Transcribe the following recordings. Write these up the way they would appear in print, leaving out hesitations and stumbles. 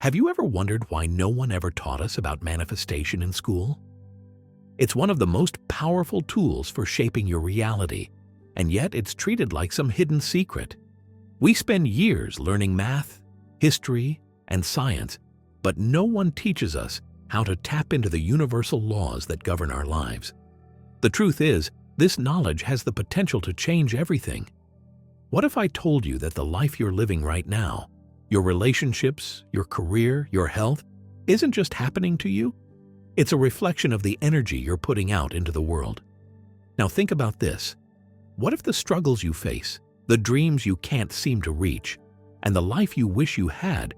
Have you ever wondered why no one ever taught us about manifestation in school? It's one of the most powerful tools for shaping your reality, and yet it's treated like some hidden secret. We spend years learning math, history, and science, but no one teaches us how to tap into the universal laws that govern our lives. The truth is, this knowledge has the potential to change everything. What if I told you that the life you're living right now, your relationships, your career, your health, isn't just happening to you? It's a reflection of the energy you're putting out into the world. Now think about this. What if the struggles you face, the dreams you can't seem to reach, and the life you wish you had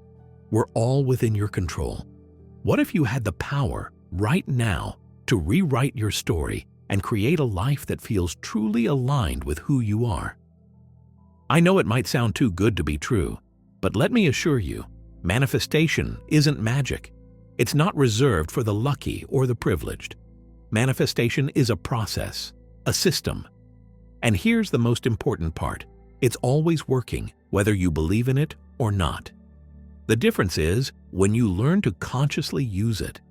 were all within your control? What if you had the power right now to rewrite your story and create a life that feels truly aligned with who you are? I know it might sound too good to be true, but let me assure you, manifestation isn't magic. It's not reserved for the lucky or the privileged. Manifestation is a process, a system. And here's the most important part. It's always working, whether you believe in it or not. The difference is, when you learn to consciously use it,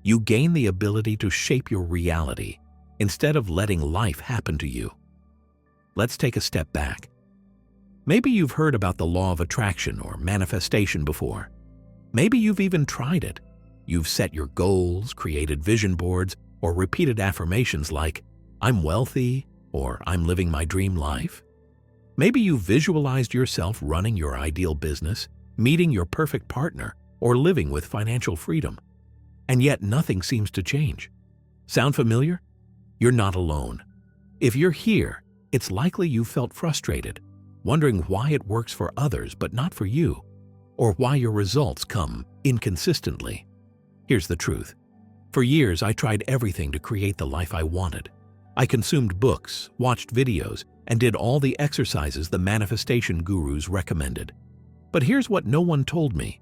you gain the ability to shape your reality instead of letting life happen to you. Let's take a step back. Maybe you've heard about the law of attraction or manifestation before. Maybe you've even tried it. You've set your goals, created vision boards, or repeated affirmations like, "I'm wealthy," or "I'm living my dream life." Maybe you've visualized yourself running your ideal business, meeting your perfect partner, or living with financial freedom. And yet nothing seems to change. Sound familiar? You're not alone. If you're here, it's likely you felt frustrated, wondering why it works for others but not for you, or why your results come inconsistently. Here's the truth. For years, I tried everything to create the life I wanted. I consumed books, watched videos, and did all the exercises the manifestation gurus recommended. But here's what no one told me.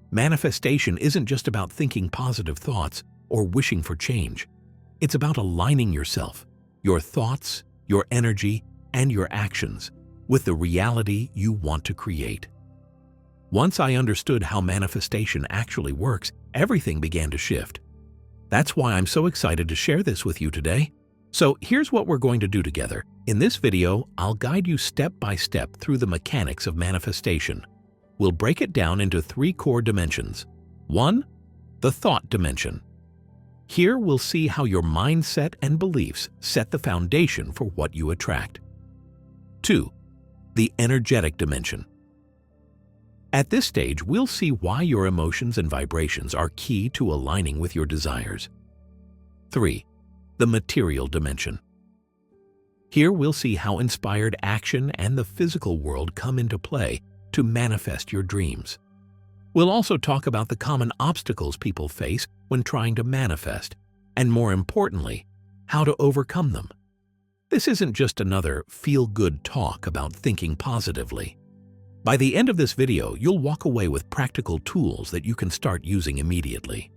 Manifestation isn't just about thinking positive thoughts or wishing for change. It's about aligning yourself, your thoughts, your energy, and your actions with the reality you want to create. Once I understood how manifestation actually works, everything began to shift. That's why I'm so excited to share this with you today. So here's what we're going to do together. In this video, I'll guide you step by step through the mechanics of manifestation. We'll break it down into 3 core dimensions. 1. The thought dimension. Here we'll see how your mindset and beliefs set the foundation for what you attract. 2. The energetic dimension. At this stage, we'll see why your emotions and vibrations are key to aligning with your desires. 3. The material dimension. Here we'll see how inspired action and the physical world come into play to manifest your dreams. We'll also talk about the common obstacles people face when trying to manifest, and more importantly, how to overcome them. This isn't just another feel-good talk about thinking positively. By the end of this video, you'll walk away with practical tools that you can start using immediately.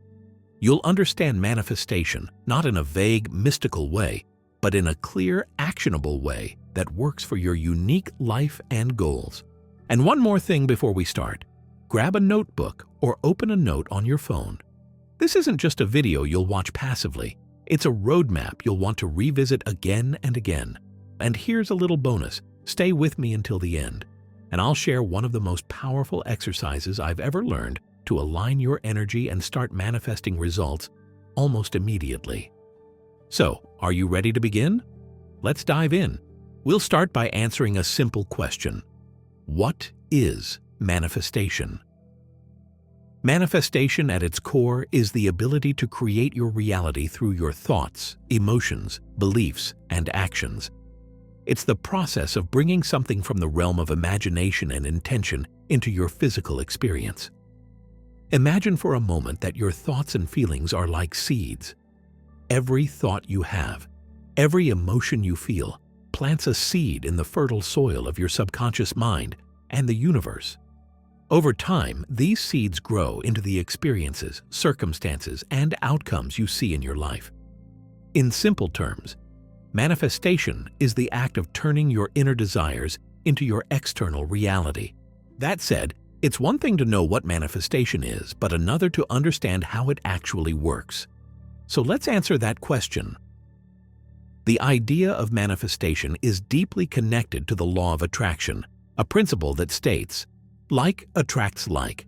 You'll understand manifestation not in a vague, mystical way, but in a clear, actionable way that works for your unique life and goals. And one more thing before we start. Grab a notebook or open a note on your phone. This isn't just a video you'll watch passively. It's a roadmap you'll want to revisit again and again. And here's a little bonus. Stay with me until the end, and I'll share one of the most powerful exercises I've ever learned to align your energy and start manifesting results almost immediately. So, are you ready to begin? Let's dive in. We'll start by answering a simple question. What is manifestation? Manifestation at its core is the ability to create your reality through your thoughts, emotions, beliefs, and actions. It's the process of bringing something from the realm of imagination and intention into your physical experience. Imagine for a moment that your thoughts and feelings are like seeds. Every thought you have, every emotion you feel, plants a seed in the fertile soil of your subconscious mind and the universe. Over time, these seeds grow into the experiences, circumstances, and outcomes you see in your life. In simple terms, manifestation is the act of turning your inner desires into your external reality. That said, It's one thing to know what manifestation is, but another to understand how it actually works. So let's answer that question. The idea of manifestation is deeply connected to the law of attraction, a principle that states, like attracts like.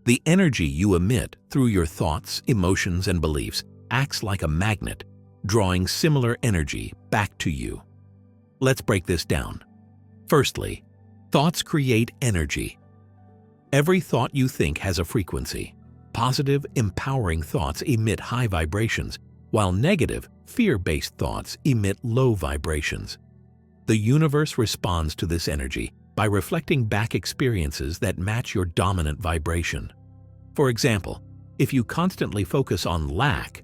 The energy you emit through your thoughts, emotions, and beliefs acts like a magnet, drawing similar energy back to you. Let's break this down. Firstly, thoughts create energy. Every thought you think has a frequency. Positive, empowering thoughts emit high vibrations, while negative, fear-based thoughts emit low vibrations. The universe responds to this energy by reflecting back experiences that match your dominant vibration. For example, if you constantly focus on lack,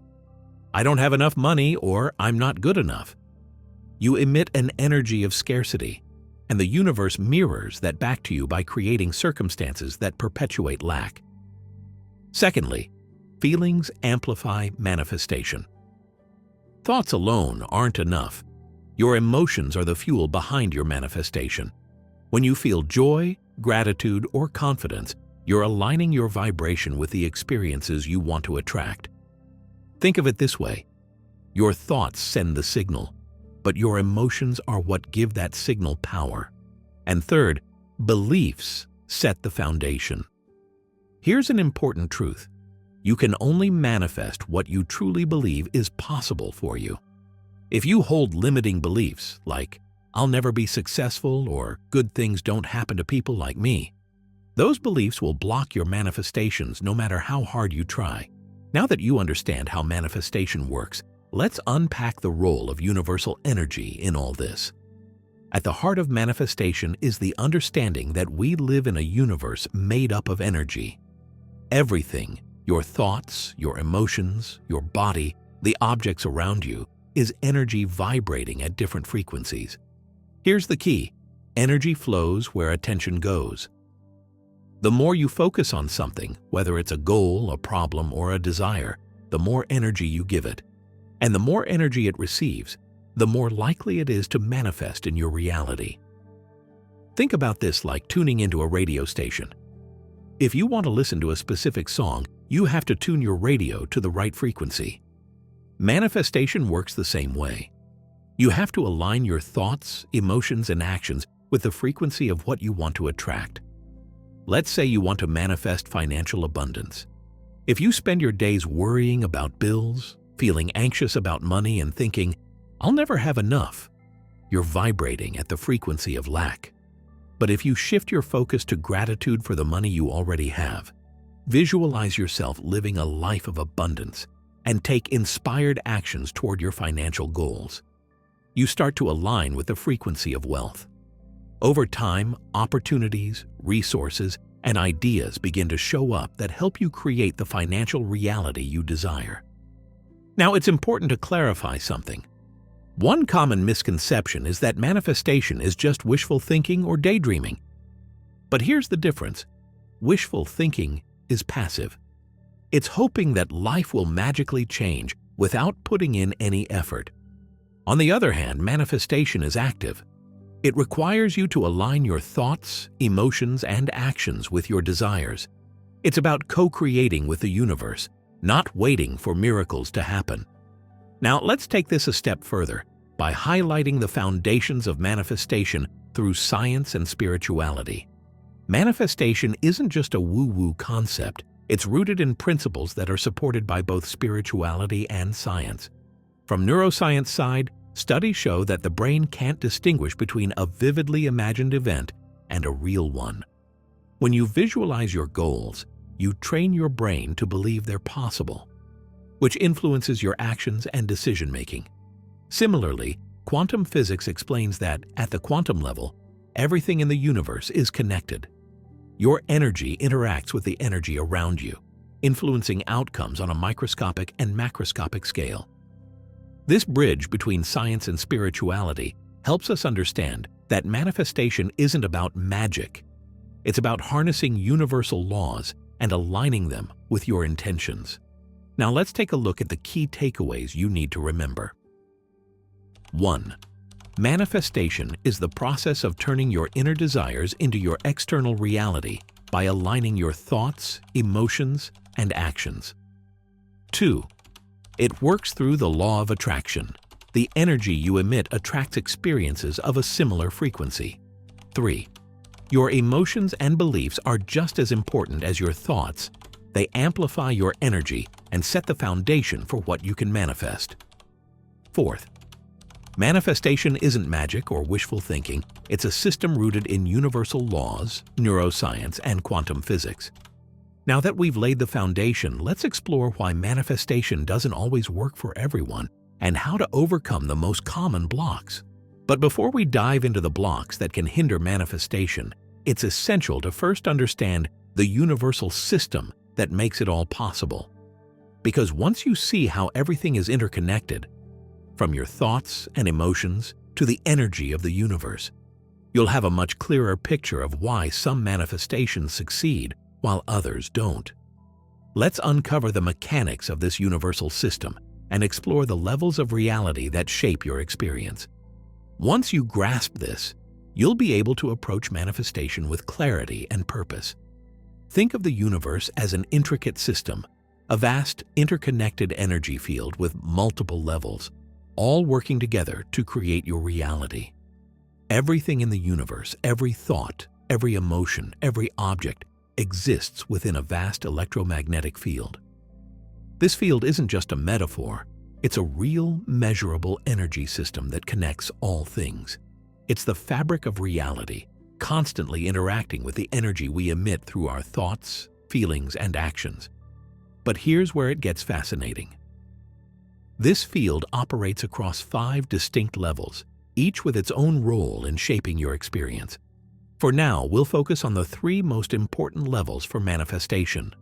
I don't have enough money, or I'm not good enough, you emit an energy of scarcity, and the universe mirrors that back to you by creating circumstances that perpetuate lack. Secondly, feelings amplify manifestation. Thoughts alone aren't enough. Your emotions are the fuel behind your manifestation. When you feel joy, gratitude, or confidence, you're aligning your vibration with the experiences you want to attract. Think of it this way. Your thoughts send the signal, but your emotions are what give that signal power. And third, beliefs set the foundation. Here's an important truth. You can only manifest what you truly believe is possible for you. If you hold limiting beliefs like, I'll never be successful, or good things don't happen to people like me, those beliefs will block your manifestations no matter how hard you try. Now that you understand how manifestation works, let's unpack the role of universal energy in all this. At the heart of manifestation is the understanding that we live in a universe made up of energy. Everything, your thoughts, your emotions, your body, the objects around you, is energy vibrating at different frequencies. Here's the key. Energy flows where attention goes. The more you focus on something, whether it's a goal, a problem, or a desire, the more energy you give it. And the more energy it receives, the more likely it is to manifest in your reality. Think about this like tuning into a radio station. If you want to listen to a specific song, you have to tune your radio to the right frequency. Manifestation works the same way. You have to align your thoughts, emotions, and actions with the frequency of what you want to attract. Let's say you want to manifest financial abundance. If you spend your days worrying about bills, feeling anxious about money, and thinking, I'll never have enough, you're vibrating at the frequency of lack. But if you shift your focus to gratitude for the money you already have, visualize yourself living a life of abundance, and take inspired actions toward your financial goals, you start to align with the frequency of wealth. Over time, opportunities, resources, and ideas begin to show up that help you create the financial reality you desire. Now, it's important to clarify something. One common misconception is that manifestation is just wishful thinking or daydreaming. But here's the difference. Wishful thinking is passive. It's hoping that life will magically change without putting in any effort. On the other hand, manifestation is active. It requires you to align your thoughts, emotions, and actions with your desires. It's about co-creating with the universe, not waiting for miracles to happen. Now, let's take this a step further by highlighting the foundations of manifestation through science and spirituality. Manifestation isn't just a woo-woo concept. It's rooted in principles that are supported by both spirituality and science. From neuroscience side, studies show that the brain can't distinguish between a vividly imagined event and a real one. When you visualize your goals, you train your brain to believe they're possible, which influences your actions and decision-making. Similarly, quantum physics explains that, at the quantum level, everything in the universe is connected. Your energy interacts with the energy around you, influencing outcomes on a microscopic and macroscopic scale. This bridge between science and spirituality helps us understand that manifestation isn't about magic. It's about harnessing universal laws and aligning them with your intentions. Now let's take a look at the key takeaways you need to remember. 1. Manifestation is the process of turning your inner desires into your external reality, by aligning your thoughts, emotions, and actions. 2. It works through the law of attraction. The energy you emit attracts experiences of a similar frequency. 3. Your emotions and beliefs are just as important as your thoughts. They amplify your energy and set the foundation for what you can manifest. 4th, manifestation isn't magic or wishful thinking. It's a system rooted in universal laws, neuroscience, and quantum physics. Now that we've laid the foundation, let's explore why manifestation doesn't always work for everyone and how to overcome the most common blocks. But before we dive into the blocks that can hinder manifestation, it's essential to first understand the universal system that makes it all possible. Because once you see how everything is interconnected, from your thoughts and emotions to the energy of the universe, you'll have a much clearer picture of why some manifestations succeed while others don't. Let's uncover the mechanics of this universal system and explore the levels of reality that shape your experience. Once you grasp this, you'll be able to approach manifestation with clarity and purpose. Think of the universe as an intricate system, a vast, interconnected energy field with multiple levels, all working together to create your reality. Everything in the universe, every thought, every emotion, every object exists within a vast electromagnetic field. This field isn't just a metaphor, it's a real, measurable energy system that connects all things. It's the fabric of reality, constantly interacting with the energy we emit through our thoughts, feelings, and actions. But here's where it gets fascinating. This field operates across 5 distinct levels, each with its own role in shaping your experience. For now, we'll focus on the 3 most important levels for manifestation.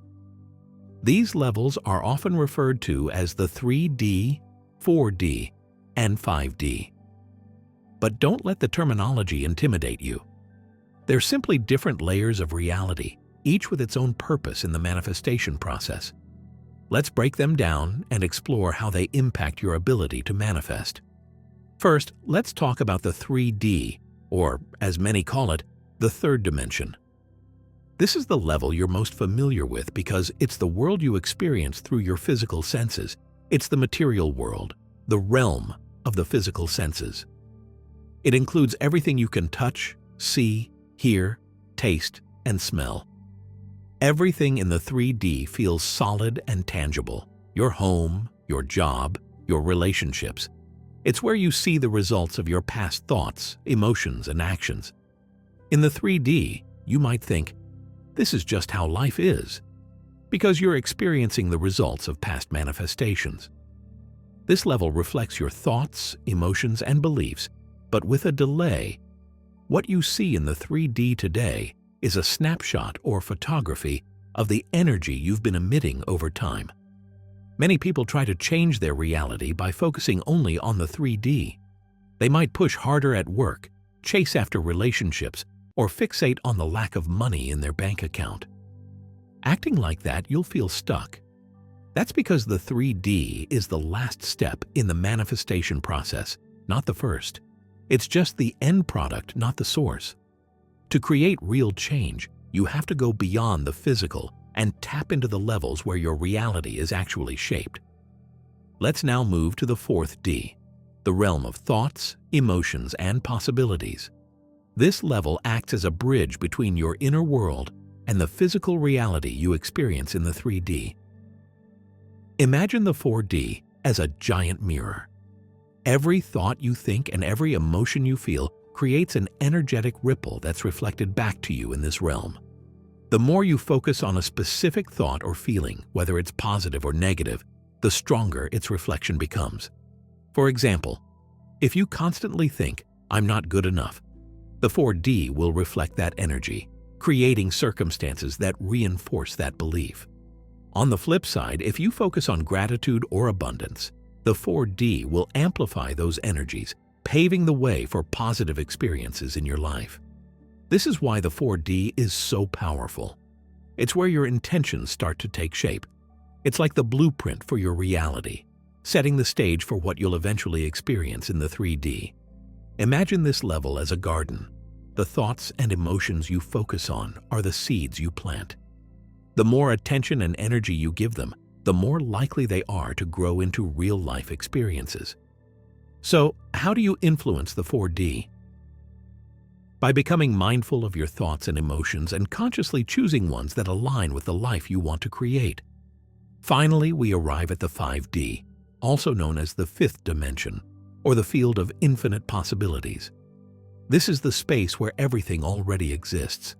These levels are often referred to as the 3D, 4D, and 5D. But don't let the terminology intimidate you. They're simply different layers of reality, each with its own purpose in the manifestation process. Let's break them down and explore how they impact your ability to manifest. First, let's talk about the 3D, or as many call it, the third dimension. This is the level you're most familiar with because it's the world you experience through your physical senses. It's the material world, the realm of the physical senses. It includes everything you can touch, see, hear, taste, and smell. Everything in the 3D feels solid and tangible. Your home, your job, your relationships. It's where you see the results of your past thoughts, emotions, and actions. In the 3D, you might think, this is just how life is, because you're experiencing the results of past manifestations. This level reflects your thoughts, emotions, and beliefs, but with a delay. What you see in the 3D today is a snapshot or photography of the energy you've been emitting over time. Many people try to change their reality by focusing only on the 3D. They might push harder at work, chase after relationships, or fixate on the lack of money in their bank account. Acting like that, you'll feel stuck. That's because the 3D is the last step in the manifestation process, not the first. It's just the end product, not the source. To create real change, you have to go beyond the physical and tap into the levels where your reality is actually shaped. Let's now move to the 4th D, the realm of thoughts, emotions, and possibilities. This level acts as a bridge between your inner world and the physical reality you experience in the 3D. Imagine the 4D as a giant mirror. Every thought you think and every emotion you feel creates an energetic ripple that's reflected back to you in this realm. The more you focus on a specific thought or feeling, whether it's positive or negative, the stronger its reflection becomes. For example, if you constantly think, "I'm not good enough," the 4D will reflect that energy, creating circumstances that reinforce that belief. On the flip side, if you focus on gratitude or abundance, the 4D will amplify those energies, paving the way for positive experiences in your life. This is why the 4D is so powerful. It's where your intentions start to take shape. It's like the blueprint for your reality, setting the stage for what you'll eventually experience in the 3D. Imagine this level as a garden. The thoughts and emotions you focus on are the seeds you plant. The more attention and energy you give them, the more likely they are to grow into real-life experiences. So, how do you influence the 4D? By becoming mindful of your thoughts and emotions and consciously choosing ones that align with the life you want to create. Finally, we arrive at the 5D, also known as the fifth dimension, or the field of infinite possibilities. This is the space where everything already exists.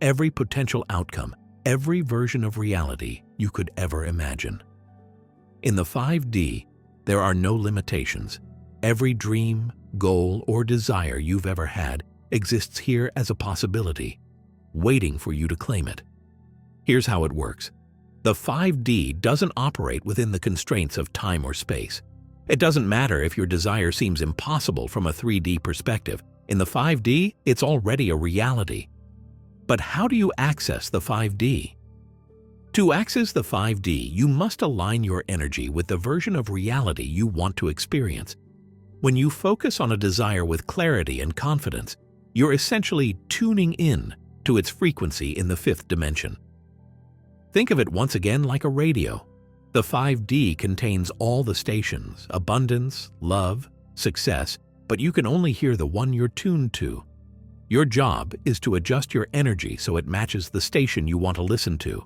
Every potential outcome, every version of reality you could ever imagine. In the 5D, there are no limitations. Every dream, goal, or desire you've ever had exists here as a possibility, waiting for you to claim it. Here's how it works. The 5D doesn't operate within the constraints of time or space. It doesn't matter if your desire seems impossible from a 3D perspective. In the 5D, it's already a reality. But how do you access the 5D? To access the 5D, you must align your energy with the version of reality you want to experience. When you focus on a desire with clarity and confidence, you're essentially tuning in to its frequency in the fifth dimension. Think of it once again like a radio. The 5D contains all the stations, abundance, love, success, but you can only hear the one you're tuned to. Your job is to adjust your energy so it matches the station you want to listen to.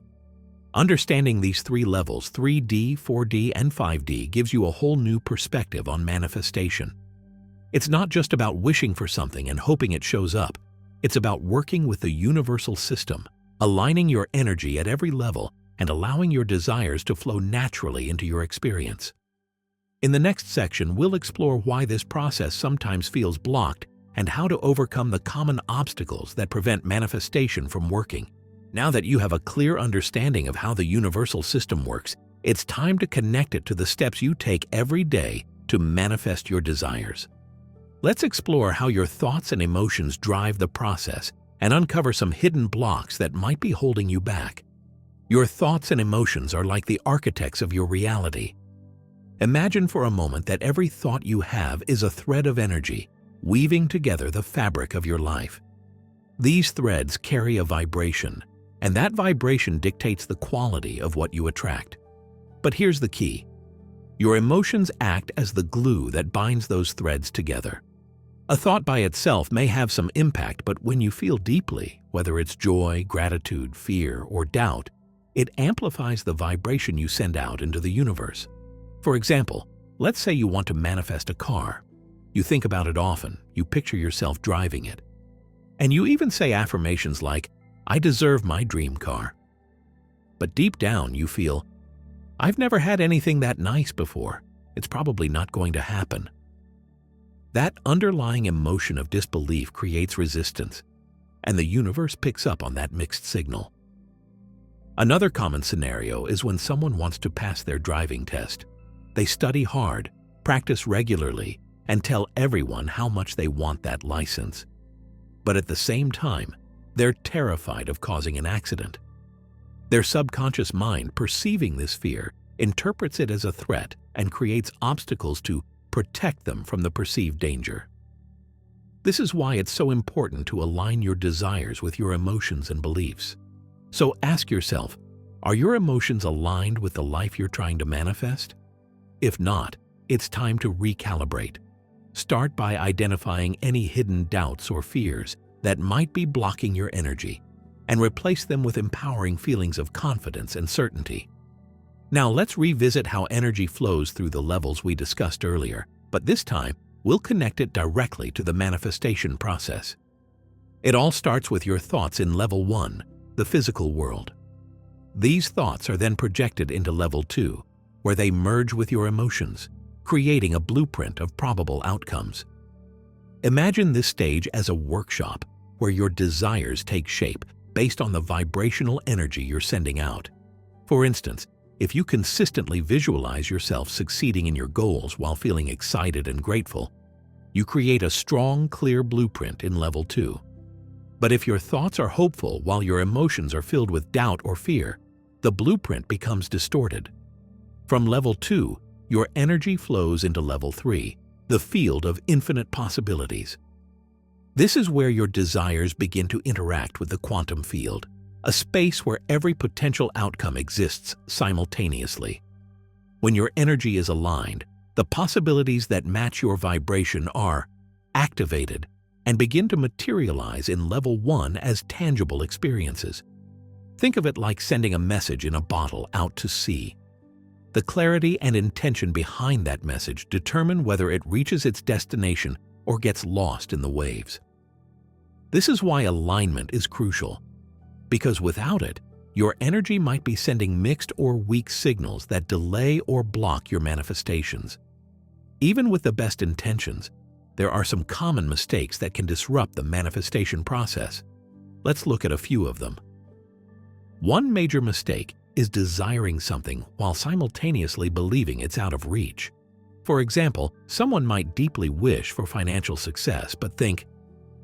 Understanding these three levels, 3D, 4D, and 5D, gives you a whole new perspective on manifestation. It's not just about wishing for something and hoping it shows up. It's about working with the universal system, aligning your energy at every level, and allowing your desires to flow naturally into your experience. In the next section, we'll explore why this process sometimes feels blocked and how to overcome the common obstacles that prevent manifestation from working. Now that you have a clear understanding of how the universal system works, it's time to connect it to the steps you take every day to manifest your desires. Let's explore how your thoughts and emotions drive the process and uncover some hidden blocks that might be holding you back. Your thoughts and emotions are like the architects of your reality. Imagine for a moment that every thought you have is a thread of energy, weaving together the fabric of your life. These threads carry a vibration, and that vibration dictates the quality of what you attract. But here's the key. Your emotions act as the glue that binds those threads together. A thought by itself may have some impact, but when you feel deeply, whether it's joy, gratitude, fear, or doubt, it amplifies the vibration you send out into the universe. For example, let's say you want to manifest a car. You think about it often, you picture yourself driving it. And you even say affirmations like, "I deserve my dream car." But deep down you feel, "I've never had anything that nice before. It's probably not going to happen." That underlying emotion of disbelief creates resistance, and the universe picks up on that mixed signal. Another common scenario is when someone wants to pass their driving test. They study hard, practice regularly, and tell everyone how much they want that license. But at the same time, they're terrified of causing an accident. Their subconscious mind, perceiving this fear, interprets it as a threat and creates obstacles to protect them from the perceived danger. This is why it's so important to align your desires with your emotions and beliefs. So ask yourself, are your emotions aligned with the life you're trying to manifest? If not, it's time to recalibrate. Start by identifying any hidden doubts or fears that might be blocking your energy, and replace them with empowering feelings of confidence and certainty. Now let's revisit how energy flows through the levels we discussed earlier, but this time we'll connect it directly to the manifestation process. It all starts with your thoughts in level 1, the physical world. These thoughts are then projected into level 2, where they merge with your emotions, creating a blueprint of probable outcomes. Imagine this stage as a workshop where your desires take shape based on the vibrational energy you're sending out. For instance, if you consistently visualize yourself succeeding in your goals while feeling excited and grateful, you create a strong, clear blueprint in level 2. But if your thoughts are hopeful while your emotions are filled with doubt or fear, the blueprint becomes distorted. From level 2, your energy flows into level 3, the field of infinite possibilities. This is where your desires begin to interact with the quantum field, a space where every potential outcome exists simultaneously. When your energy is aligned, the possibilities that match your vibration are activated and begin to materialize in level 1 as tangible experiences. Think of it like sending a message in a bottle out to sea. The clarity and intention behind that message determine whether it reaches its destination or gets lost in the waves. This is why alignment is crucial, because without it, your energy might be sending mixed or weak signals that delay or block your manifestations. Even with the best intentions, there are some common mistakes that can disrupt the manifestation process. Let's look at a few of them. One major mistake is desiring something while simultaneously believing it's out of reach. For example, someone might deeply wish for financial success but think,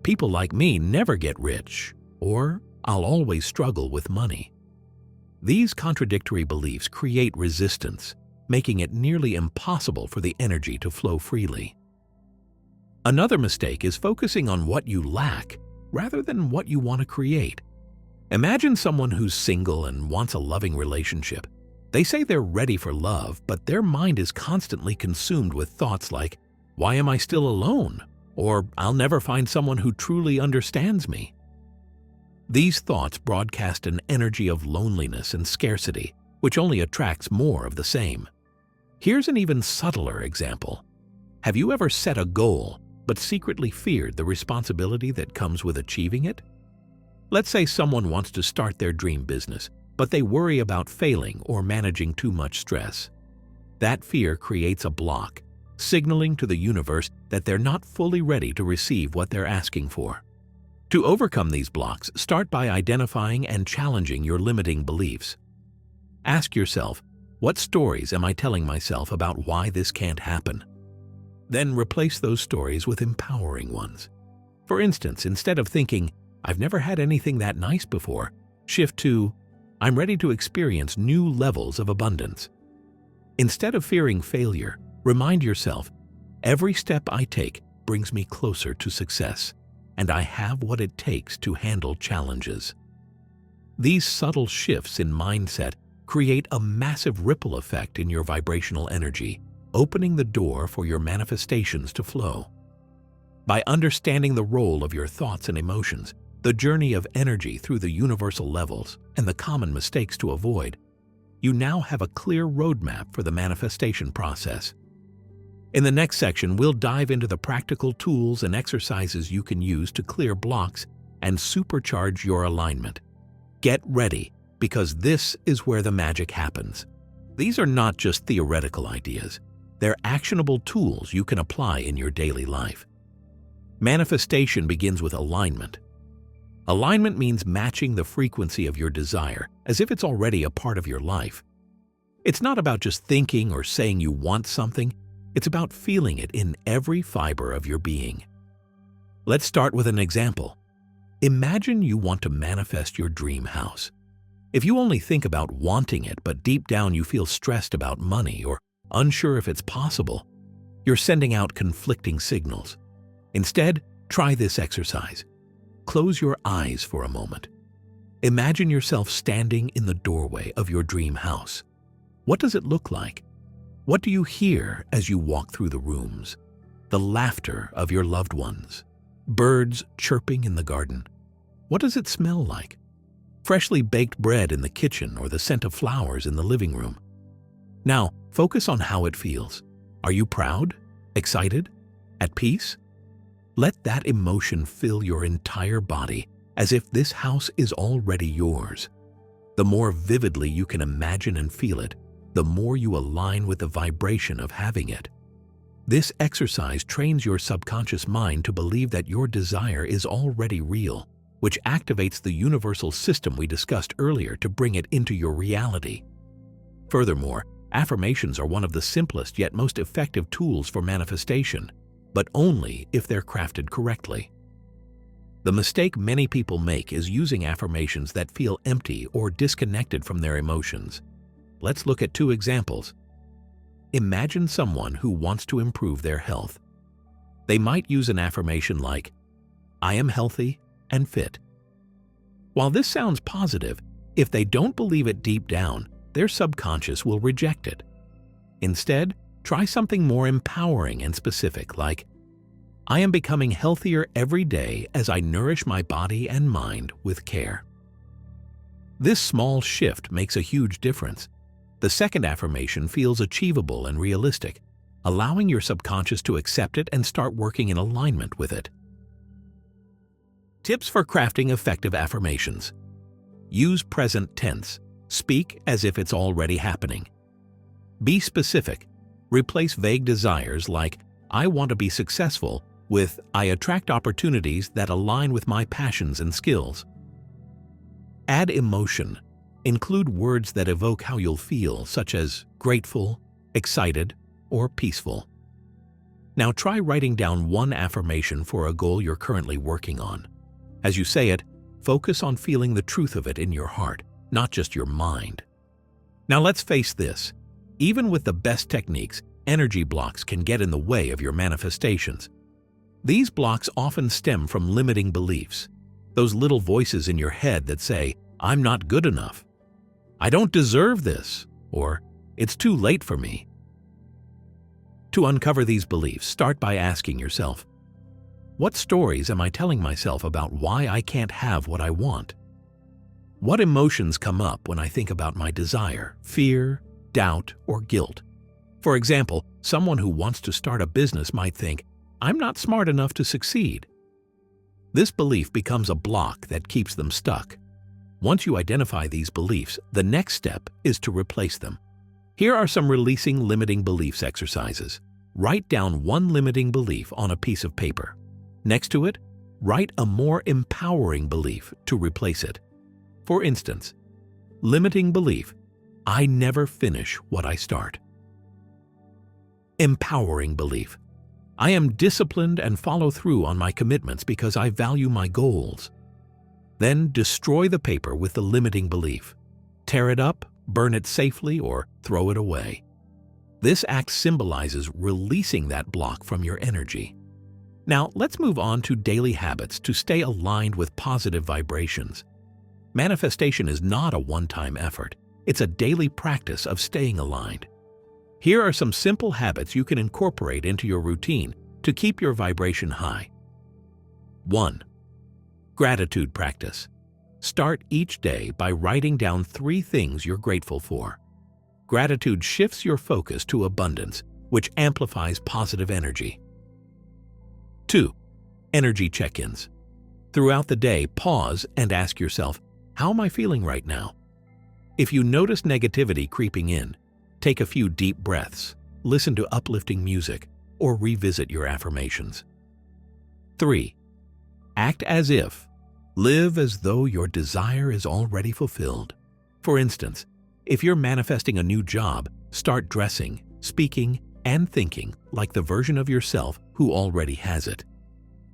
"People like me never get rich," or "I'll always struggle with money." These contradictory beliefs create resistance, making it nearly impossible for the energy to flow freely. Another mistake is focusing on what you lack rather than what you want to create. Imagine someone who's single and wants a loving relationship. They say they're ready for love, but their mind is constantly consumed with thoughts like, "Why am I still alone?" or "I'll never find someone who truly understands me." These thoughts broadcast an energy of loneliness and scarcity, which only attracts more of the same. Here's an even subtler example. Have you ever set a goal, but secretly feared the responsibility that comes with achieving it? Let's say someone wants to start their dream business, but they worry about failing or managing too much stress. That fear creates a block, signaling to the universe that they're not fully ready to receive what they're asking for. To overcome these blocks, start by identifying and challenging your limiting beliefs. Ask yourself, what stories am I telling myself about why this can't happen? Then replace those stories with empowering ones. For instance, instead of thinking, "I've never had anything that nice before," shift to, "I'm ready to experience new levels of abundance." Instead of fearing failure, remind yourself, "Every step I take brings me closer to success, and I have what it takes to handle challenges." These subtle shifts in mindset create a massive ripple effect in your vibrational energy, opening the door for your manifestations to flow. By understanding the role of your thoughts and emotions, the journey of energy through the universal levels, and the common mistakes to avoid, you now have a clear roadmap for the manifestation process. In the next section, we'll dive into the practical tools and exercises you can use to clear blocks and supercharge your alignment. Get ready, because this is where the magic happens. These are not just theoretical ideas. They're actionable tools you can apply in your daily life. Manifestation begins with alignment. Alignment means matching the frequency of your desire as if it's already a part of your life. It's not about just thinking or saying you want something. It's about feeling it in every fiber of your being. Let's start with an example. Imagine you want to manifest your dream house. If you only think about wanting it, but deep down you feel stressed about money or unsure if it's possible, you're sending out conflicting signals. Instead, try this exercise. Close your eyes for a moment. Imagine yourself standing in the doorway of your dream house. What does it look like? What do you hear as you walk through the rooms? The laughter of your loved ones? Birds chirping in the garden? What does it smell like? Freshly baked bread in the kitchen or the scent of flowers in the living room? Now, focus on how it feels. Are you proud? Excited? At peace? Let that emotion fill your entire body as if this house is already yours. The more vividly you can imagine and feel it, the more you align with the vibration of having it. This exercise trains your subconscious mind to believe that your desire is already real, which activates the universal system we discussed earlier to bring it into your reality. Furthermore, affirmations are one of the simplest yet most effective tools for manifestation, but only if they're crafted correctly. The mistake many people make is using affirmations that feel empty or disconnected from their emotions. Let's look at two examples. Imagine someone who wants to improve their health. They might use an affirmation like, I am healthy and fit. While this sounds positive, if they don't believe it deep down, their subconscious will reject it. Instead, try something more empowering and specific, like, I am becoming healthier every day as I nourish my body and mind with care. This small shift makes a huge difference. The second affirmation feels achievable and realistic, allowing your subconscious to accept it and start working in alignment with it. Tips for crafting effective affirmations. Use present tense. Speak as if it's already happening. Be specific. Replace vague desires like, I want to be successful, with, I attract opportunities that align with my passions and skills. Add emotion. Include words that evoke how you'll feel, such as grateful, excited, or peaceful. Now try writing down one affirmation for a goal you're currently working on. As you say it, focus on feeling the truth of it in your heart, not just your mind. Now let's face this. Even with the best techniques, energy blocks can get in the way of your manifestations. These blocks often stem from limiting beliefs. Those little voices in your head that say, I'm not good enough, I don't deserve this, or it's too late for me. To uncover these beliefs, start by asking yourself, what stories am I telling myself about why I can't have what I want? What emotions come up when I think about my desire, fear, doubt, or guilt? For example, someone who wants to start a business might think, I'm not smart enough to succeed. This belief becomes a block that keeps them stuck. Once you identify these beliefs, the next step is to replace them. Here are some releasing limiting beliefs exercises. Write down one limiting belief on a piece of paper. Next to it, write a more empowering belief to replace it. For instance, limiting belief, I never finish what I start. Empowering belief, I am disciplined and follow through on my commitments because I value my goals. Then destroy the paper with the limiting belief. Tear it up, burn it safely, or throw it away. This act symbolizes releasing that block from your energy. Now, let's move on to daily habits to stay aligned with positive vibrations. Manifestation is not a one-time effort. It's a daily practice of staying aligned. Here are some simple habits you can incorporate into your routine to keep your vibration high. 1. Gratitude practice. Start each day by writing down 3 things you're grateful for. Gratitude shifts your focus to abundance, which amplifies positive energy. 2. Energy check-ins. Throughout the day, pause and ask yourself, how am I feeling right now? If you notice negativity creeping in, take a few deep breaths, listen to uplifting music, or revisit your affirmations. 3. Act as if. Live as though your desire is already fulfilled. For instance, if you're manifesting a new job, start dressing, speaking, and thinking like the version of yourself who already has it.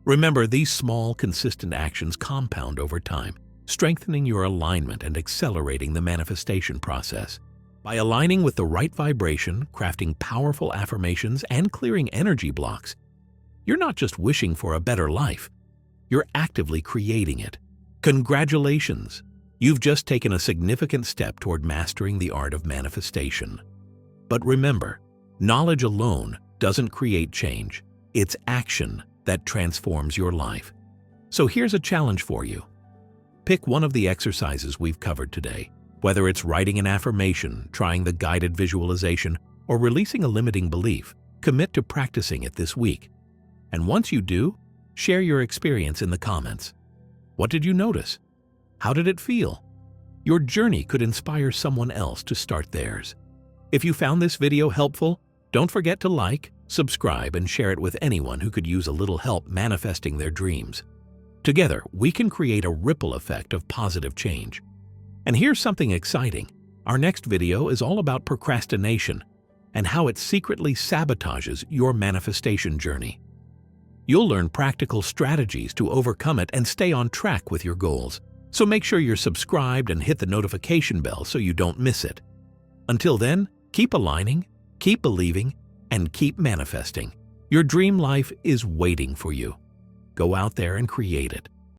Remember, these small, consistent actions compound over time, strengthening your alignment and accelerating the manifestation process. By aligning with the right vibration, crafting powerful affirmations, and clearing energy blocks, you're not just wishing for a better life, you're actively creating it. Congratulations! You've just taken a significant step toward mastering the art of manifestation. But remember, knowledge alone doesn't create change. It's action that transforms your life. So here's a challenge for you. Pick one of the exercises we've covered today. Whether it's writing an affirmation, trying the guided visualization, or releasing a limiting belief, commit to practicing it this week. And once you do, share your experience in the comments. What did you notice? How did it feel? Your journey could inspire someone else to start theirs. If you found this video helpful, don't forget to like, subscribe, and share it with anyone who could use a little help manifesting their dreams. Together, we can create a ripple effect of positive change. And here's something exciting. Our next video is all about procrastination and how it secretly sabotages your manifestation journey. You'll learn practical strategies to overcome it and stay on track with your goals. So make sure you're subscribed and hit the notification bell so you don't miss it. Until then, keep aligning, keep believing, and keep manifesting. Your dream life is waiting for you. Go out there and create it.